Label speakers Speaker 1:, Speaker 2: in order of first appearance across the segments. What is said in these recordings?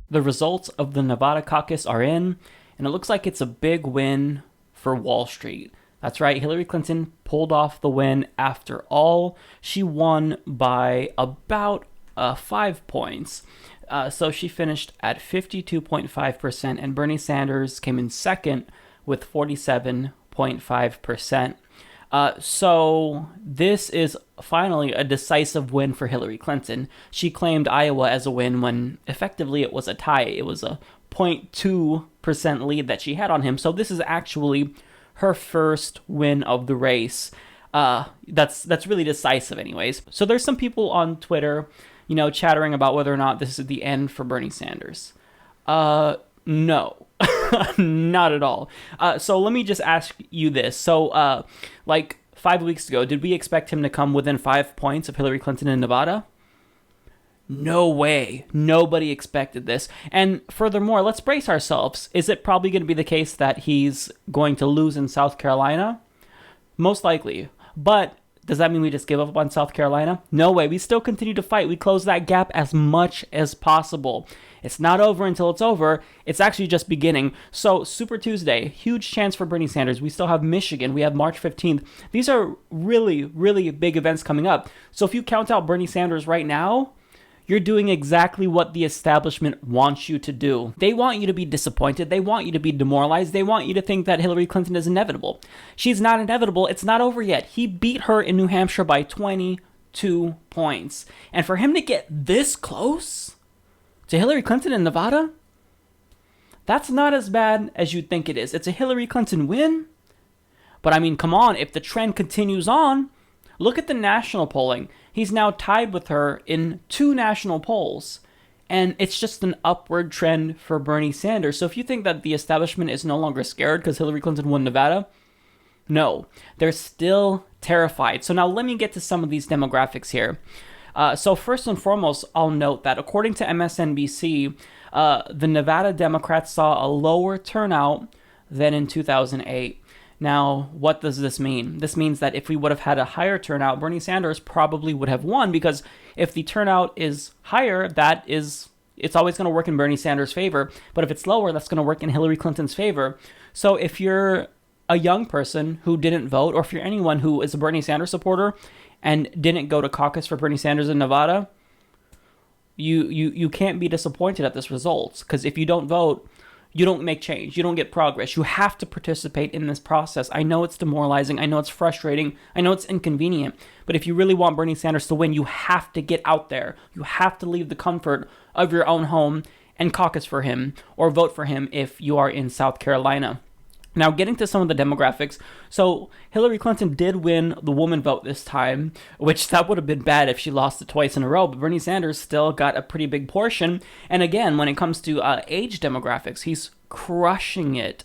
Speaker 1: The results of the Nevada caucus are in, and it looks like it's a big win for Wall Street. That's right, Hillary Clinton pulled off the win after all. She won by about 5 points. So she finished at 52.5%, and Bernie Sanders came in second with 47.5%. So this is finally a decisive win for Hillary Clinton. She claimed Iowa as a win when effectively it was a tie. It was a 0.2% lead that she had on him. So this is actually her first win of the race. That's really decisive anyways. So there's some people on Twitter, chattering about whether or not this is the end for Bernie Sanders. No. Not at all. So let me just ask you this. So, like 5 weeks ago, did we expect him to come within 5 points of Hillary Clinton in Nevada? No way. Nobody expected this. And furthermore, let's brace ourselves. Is it probably going to be the case that he's going to lose in South Carolina? Most likely. But does that mean we just give up on South Carolina? No way. We still continue to fight. We close that gap as much as possible. It's not over until it's over. It's actually just beginning. So, Super Tuesday, huge chance for Bernie Sanders. We still have Michigan. We have March 15th. These are really, really big events coming up. So, if you count out Bernie Sanders right now, you're doing exactly what the establishment wants you to do. They want you to be disappointed. They want you to be demoralized. They want you to think that Hillary Clinton is inevitable. She's not inevitable. It's not over yet. He beat her in New Hampshire by 22 points. And for him to get this close to Hillary Clinton in Nevada, that's not as bad as you'd think it is. It's a Hillary Clinton win. But I mean, come on, if the trend continues on, look at the national polling. He's now tied with her in 2 national polls. And it's just an upward trend for Bernie Sanders. So if you think that the establishment is no longer scared because Hillary Clinton won Nevada, no, they're still terrified. So now let me get to some of these demographics here. So first and foremost, I'll note that according to MSNBC, the Nevada Democrats saw a lower turnout than in 2008. Now, what does this mean? This means that if we would have had a higher turnout, Bernie Sanders probably would have won, because if the turnout is higher, it's always going to work in Bernie Sanders' favor. But if it's lower, that's going to work in Hillary Clinton's favor. So if you're a young person who didn't vote, or if you're anyone who is a Bernie Sanders supporter and didn't go to caucus for Bernie Sanders in Nevada, you can't be disappointed at this result, because if you don't vote, you don't make change. You don't get progress. You have to participate in this process. I know it's demoralizing. I know it's frustrating. I know it's inconvenient. But if you really want Bernie Sanders to win, you have to get out there. You have to leave the comfort of your own home and caucus for him, or vote for him if you are in South Carolina. Now, getting to some of the demographics. So, Hillary Clinton did win the woman vote this time, which that would have been bad if she lost it twice in a row, but Bernie Sanders still got a pretty big portion. And again, when it comes to age demographics, he's crushing it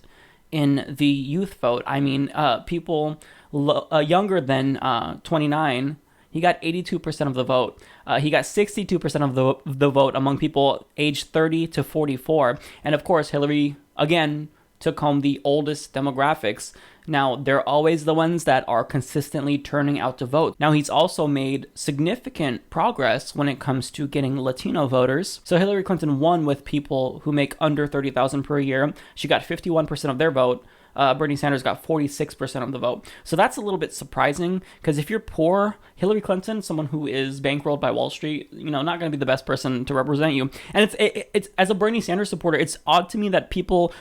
Speaker 1: in the youth vote. I mean, people younger than 29, he got 82% of the vote. He got 62% of the vote among people aged 30 to 44. And of course, Hillary, again, took home the oldest demographics. Now, they're always the ones that are consistently turning out to vote. Now, he's also made significant progress when it comes to getting Latino voters. So Hillary Clinton won with people who make under $30,000 per year. She got 51% of their vote. Bernie Sanders got 46% of the vote. So that's a little bit surprising, because if you're poor, Hillary Clinton, someone who is bankrolled by Wall Street, not going to be the best person to represent you. And it's as a Bernie Sanders supporter, it's odd to me that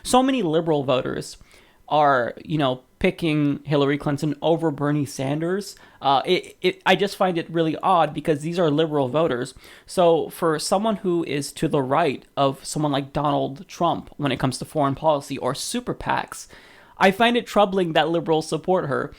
Speaker 1: so many liberal voters are, picking Hillary Clinton over Bernie Sanders. I just find it really odd, because these are liberal voters. So for someone who is to the right of someone like Donald Trump when it comes to foreign policy or super PACs, I find it troubling that liberals support her.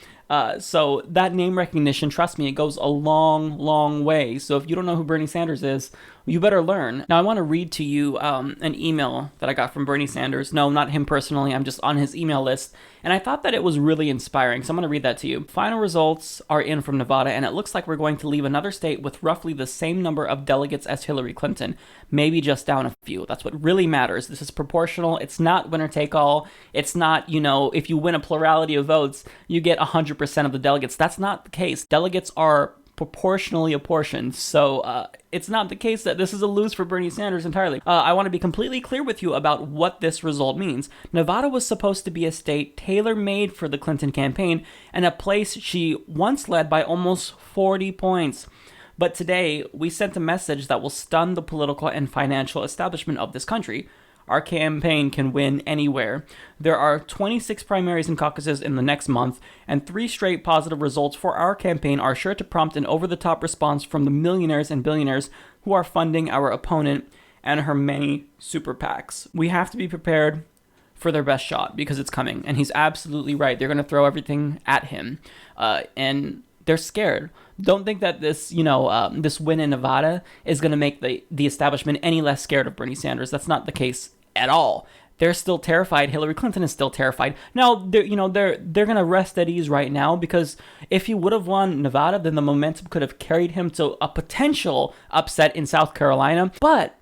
Speaker 1: So that name recognition, trust me, it goes a long, long way. So if you don't know who Bernie Sanders is, you better learn. Now, I want to read to you an email that I got from Bernie Sanders. No, not him personally. I'm just on his email list. And I thought that it was really inspiring. So I'm going to read that to you. Final results are in from Nevada, and it looks like we're going to leave another state with roughly the same number of delegates as Hillary Clinton. Maybe just down a few. That's what really matters. This is proportional. It's not winner take all. It's not, if you win a plurality of votes, you get 100% of the delegates. That's not the case. Delegates are proportionally apportioned. So it's not the case that this is a lose for Bernie Sanders entirely. I want to be completely clear with you about what this result means. Nevada was supposed to be a state tailor-made for the Clinton campaign and a place she once led by almost 40 points. But today, we sent a message that will stun the political and financial establishment of this country. Our campaign can win anywhere. There are 26 primaries and caucuses in the next month, and 3 straight positive results for our campaign are sure to prompt an over-the-top response from the millionaires and billionaires who are funding our opponent and her many super PACs. We have to be prepared for their best shot because it's coming, and he's absolutely right. They're going to throw everything at him, and they're scared. Don't think that this, this win in Nevada is going to make the establishment any less scared of Bernie Sanders. That's not the case at all. They're still terrified. Hillary Clinton is still terrified. Now, they're going to rest at ease right now because if he would have won Nevada, then the momentum could have carried him to a potential upset in South Carolina. But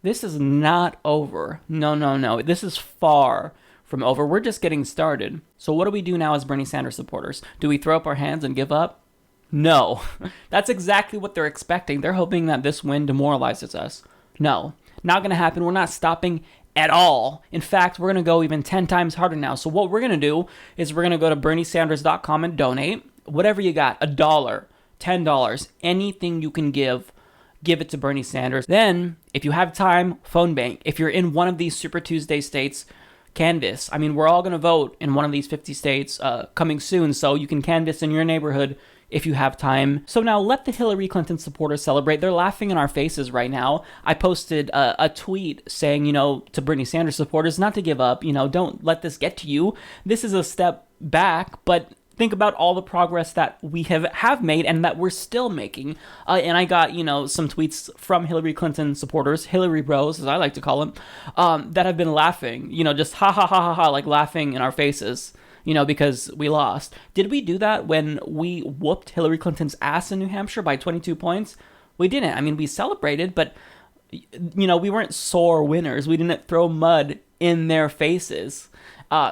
Speaker 1: this is not over. No. This is far from over. We're just getting started. So what do we do now as Bernie Sanders supporters? Do we throw up our hands and give up? No. That's exactly what they're expecting. They're hoping that this win demoralizes us. No. Not going to happen. We're not stopping at all. In fact, we're going to go even 10 times harder now. So what we're going to do is we're going to go to berniesanders.com and donate. Whatever you got, $1, $10, anything you can give it to Bernie Sanders. Then, if you have time, phone bank. If you're in one of these Super Tuesday states, canvass. I mean, we're all going to vote in one of these 50 states coming soon, so you can canvass in your neighborhood if you have time. So now let the Hillary Clinton supporters celebrate. They're laughing in our faces right now. I posted a tweet saying, to Bernie Sanders supporters not to give up. Don't let this get to you. This is a step back, but think about all the progress that we have made and that we're still making. And I got, some tweets from Hillary Clinton supporters, Hillary bros, as I like to call them, that have been laughing, just ha ha ha ha ha, like laughing in our faces, because we lost. Did we do that when we whooped Hillary Clinton's ass in New Hampshire by 22 points? We didn't. I mean, we celebrated, but, we weren't sore winners. We didn't throw mud in their faces.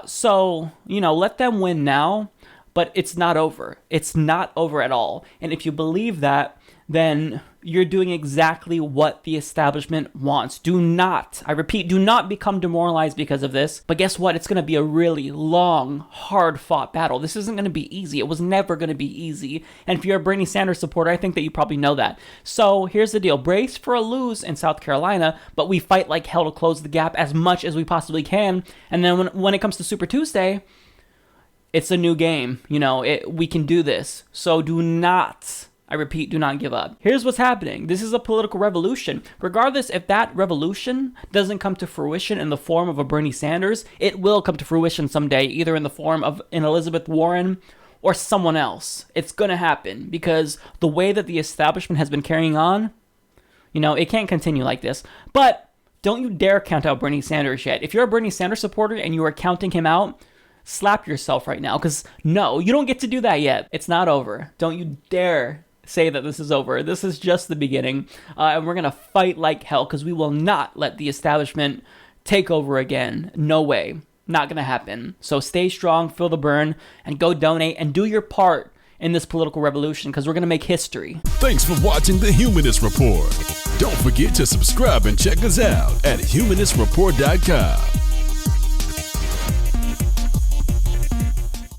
Speaker 1: So, let them win now. But it's not over. It's not over at all. And if you believe that, then you're doing exactly what the establishment wants. Do not, I repeat, do not become demoralized because of this. But guess what? It's going to be a really long, hard-fought battle. This isn't going to be easy. It was never going to be easy. And if you're a Bernie Sanders supporter, I think that you probably know that. So here's the deal. Brace for a lose in South Carolina, but we fight like hell to close the gap as much as we possibly can. And then when it comes to Super Tuesday, it's a new game. We can do this. So do not, I repeat, do not give up. Here's what's happening. This is a political revolution. Regardless if that revolution doesn't come to fruition in the form of a Bernie Sanders, it will come to fruition someday, either in the form of an Elizabeth Warren or someone else. It's going to happen because the way that the establishment has been carrying on, it can't continue like this. But don't you dare count out Bernie Sanders yet. If you're a Bernie Sanders supporter and you are counting him out, slap yourself right now, because no, you don't get to do that yet. It's not over. Don't you dare say that this is over. This is just the beginning, and we're going to fight like hell, because we will not let the establishment take over again. No way. Not going to happen. So stay strong, feel the burn, and go donate, and do your part in this political revolution, because we're going to make history.
Speaker 2: Thanks for watching the Humanist Report. Don't forget to subscribe and check us out at humanistreport.com.